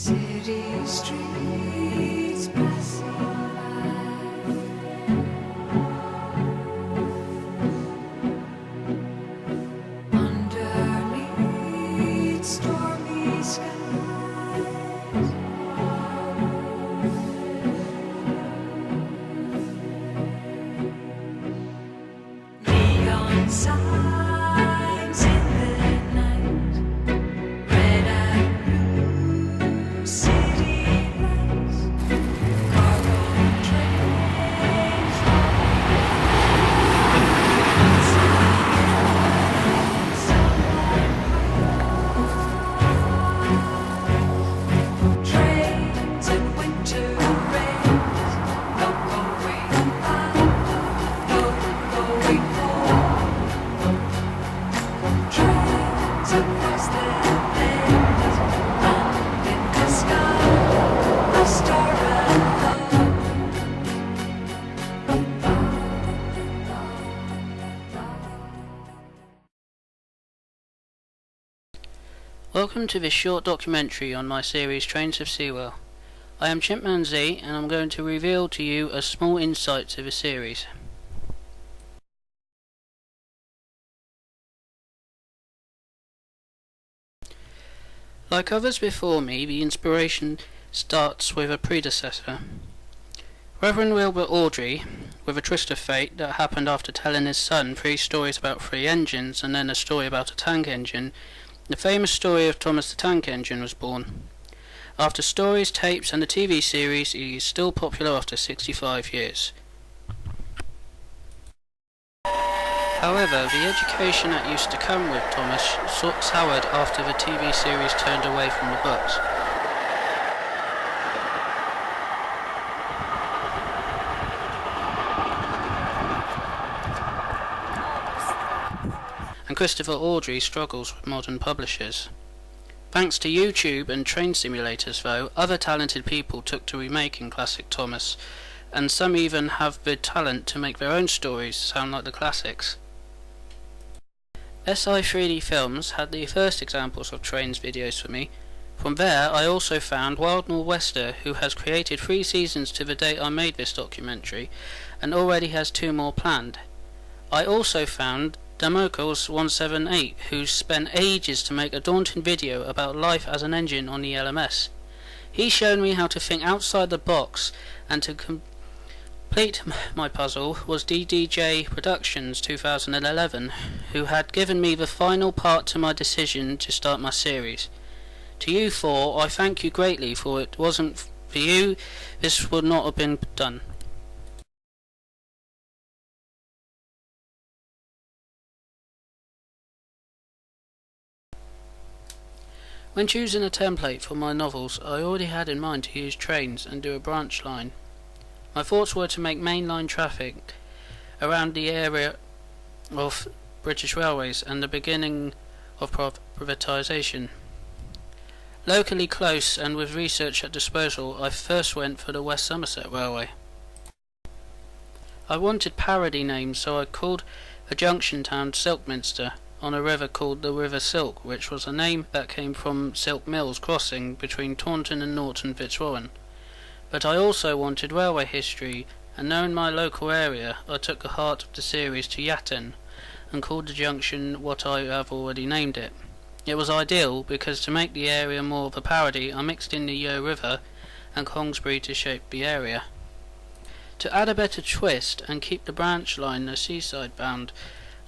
City streets passing by underneath stormy skies. Neon signs in the night, red and blue city lights, cargo trains trains in winter rains, no going back, no going home. Trains across the plains, and in the sky, a star alone. Welcome to this short documentary on my series Trainz of Seawell. I am Chimpman Z and I'm going to reveal to you a small insight to the series. Like others before me, the inspiration starts with a predecessor. Reverend Wilbur Awdry, with a twist of fate that happened after telling his son 3 stories about 3 engines and then a story about a tank engine, the famous story of Thomas the Tank Engine was born. After stories, tapes and a TV series, he is still popular after 65 years. However, the education that used to come with Thomas soured after the TV series turned away from the books. And Christopher Awdry struggles with modern publishers. Thanks to YouTube and train simulators though, other talented people took to remaking classic Thomas, and some even have the talent to make their own stories sound like the classics. SI 3D Films had the first examples of Trainz videos for me. From there I also found Wild Nor'Wester, who has created 3 seasons to the date I made this documentary, and already has 2 more planned. I also found Damocles 178, who spent ages to make a daunting video about life as an engine on the LMS. He showed me how to think outside the box, and to complete my puzzle was DDJ Productions 2011, who had given me the final part to my decision to start my series. To you 4, I thank you greatly, for it wasn't for you, this would not have been done. When choosing a template for my novels, I already had in mind to use trains and do a branch line. My thoughts were to make mainline traffic around the area of British Railways and the beginning of privatisation. Locally close and with research at disposal, I first went for the West Somerset Railway. I wanted parody names, so I called a junction town Silkminster, on a river called the River Silk, which was a name that came from Silk Mills crossing between Taunton and Norton Fitzwarren. But I also wanted railway history, and knowing my local area, I took the heart of the series to Yatton, and called the junction what I have already named it. It was ideal, because to make the area more of a parody, I mixed in the Yeo River and Congsbury to shape the area. To add a better twist, and keep the branch line a seaside bound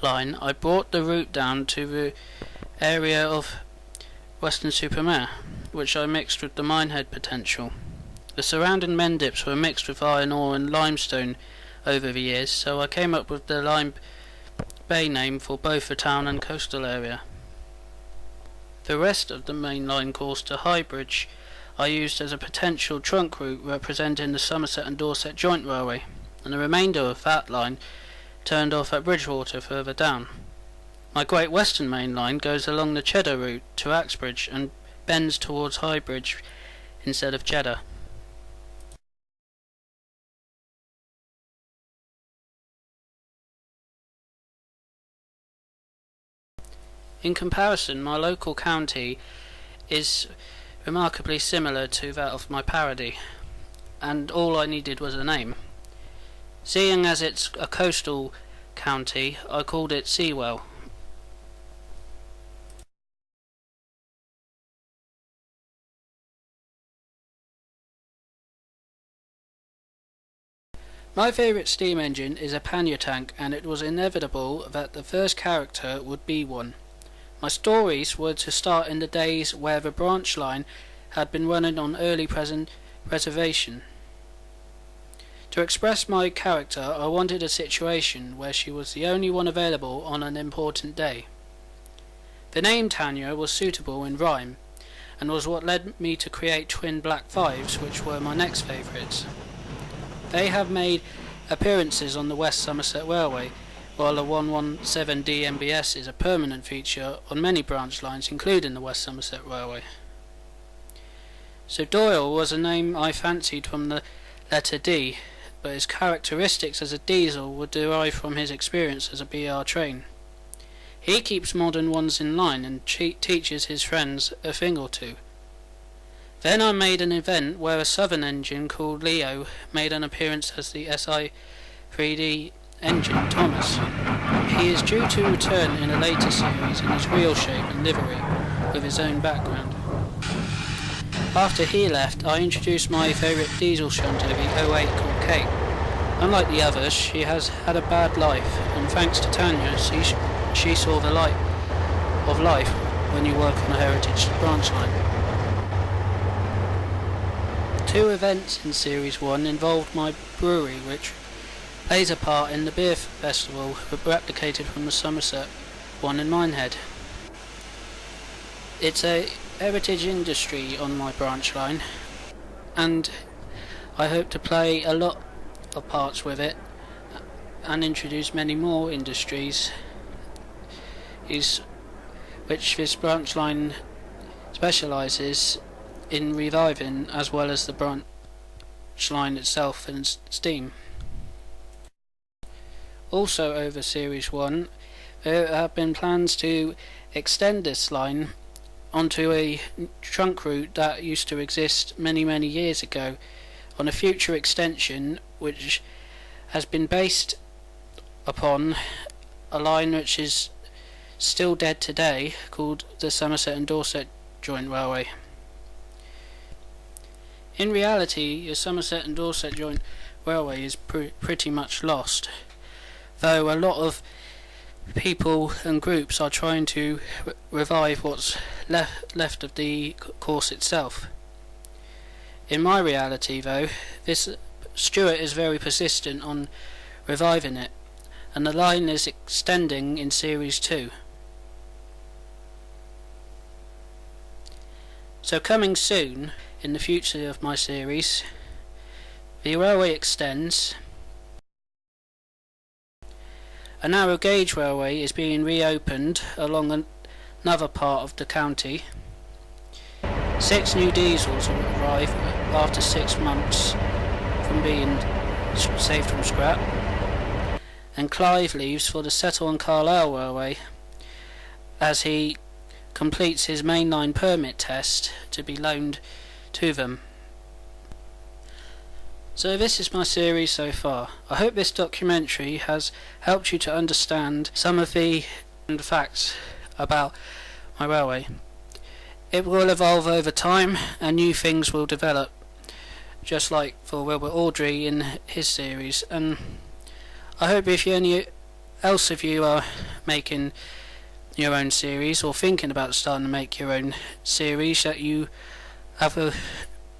line, I brought the route down to the area of Weston-super-Mare, which I mixed with the Minehead potential. The surrounding Mendips were mixed with iron ore and limestone over the years, so I came up with the Lime Bay name for both the town and coastal area. The rest of the main line course to Highbridge I used as a potential trunk route representing the Somerset and Dorset Joint Railway, and the remainder of that line turned off at Bridgewater further down. My Great Western Main Line goes along the Cheddar route to Axbridge and bends towards Highbridge instead of Cheddar. In comparison, my local county is remarkably similar to that of my parody, and all I needed was a name. Seeing as it's a coastal county, I called it Seawell. My favourite steam engine is a pannier tank, and it was inevitable that the first character would be one. My stories were to start in the days where the branch line had been running on early preservation. To express my character, I wanted a situation where she was the only one available on an important day. The name Tanya was suitable in rhyme, and was what led me to create twin Black Fives, which were my next favourites. They have made appearances on the West Somerset Railway, while the 117D MBS is a permanent feature on many branch lines, including the West Somerset Railway. So Doyle was a name I fancied from the letter D, but his characteristics as a diesel would derive from his experience as a BR train. He keeps modern ones in line and teaches his friends a thing or two. Then I made an event where a southern engine called Leo made an appearance as the SI3D engine Thomas. He is due to return in a later series in his real shape and livery, with his own background. After he left, I introduced my favourite diesel shunter, the 08 called Kate. Unlike the others, she has had a bad life, and thanks to Tanya, she saw the light of life when you work on a heritage branch line. Two events in Series 1 involved my brewery, which plays a part in the beer festival replicated from the Somerset one in Minehead. It's a heritage industry on my branch line, and I hope to play a lot of parts with it and introduce many more industries which this branch line specialises in reviving, as well as the branch line itself and steam. Also over Series 1, there have been plans to extend this line onto a trunk route that used to exist many years ago, on a future extension which has been based upon a line which is still dead today, called the Somerset and Dorset Joint Railway. In reality, the Somerset and Dorset Joint Railway is pretty much lost, though a lot of people and groups are trying to revive what's left of the course itself. In my reality, though, Stuart is very persistent on reviving it, and the line is extending in Series 2. So coming soon, in the future of my series, the railway extends. A narrow gauge railway is being reopened along another part of the county. 6 new diesels will arrive after 6 months from being saved from scrap. And Clive leaves for the Settle and Carlisle Railway as he completes his mainline permit test to be loaned to them. So this is my series so far. I hope this documentary has helped you to understand some of the facts about my railway. It will evolve over time and new things will develop, just like for Wilbur Audrey in his series. And I hope if any else of you are making your own series or thinking about starting to make your own series, that you have a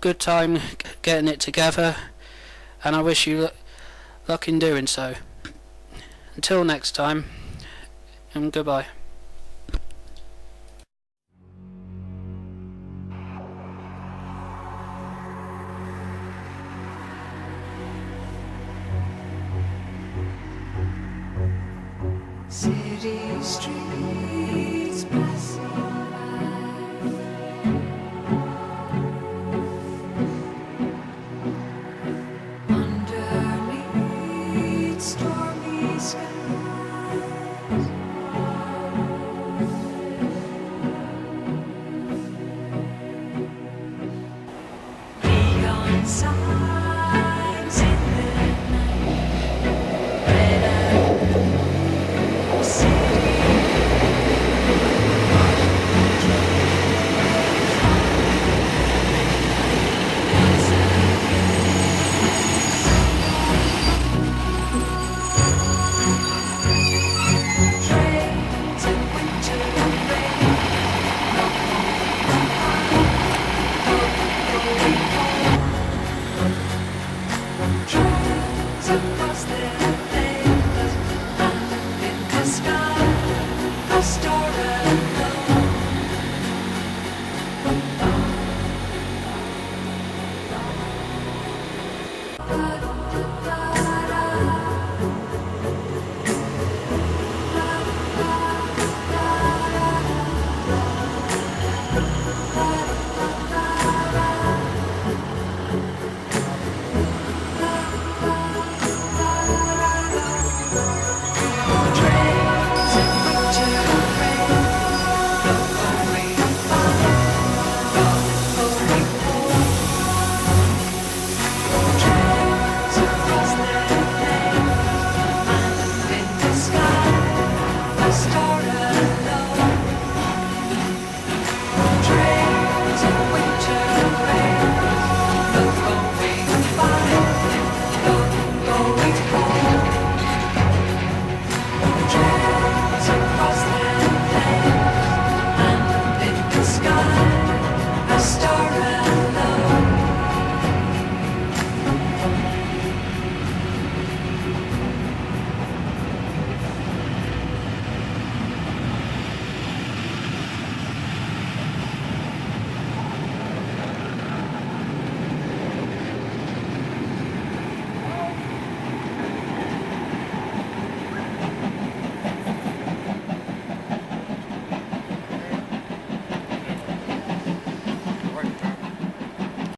good time getting it together, and I wish you luck in doing so. Until next time, and goodbye. City streets passing by underneath stormy skies. signs in the night. Red trains and winter rain. Trains across their plains, in the sky, pastoral.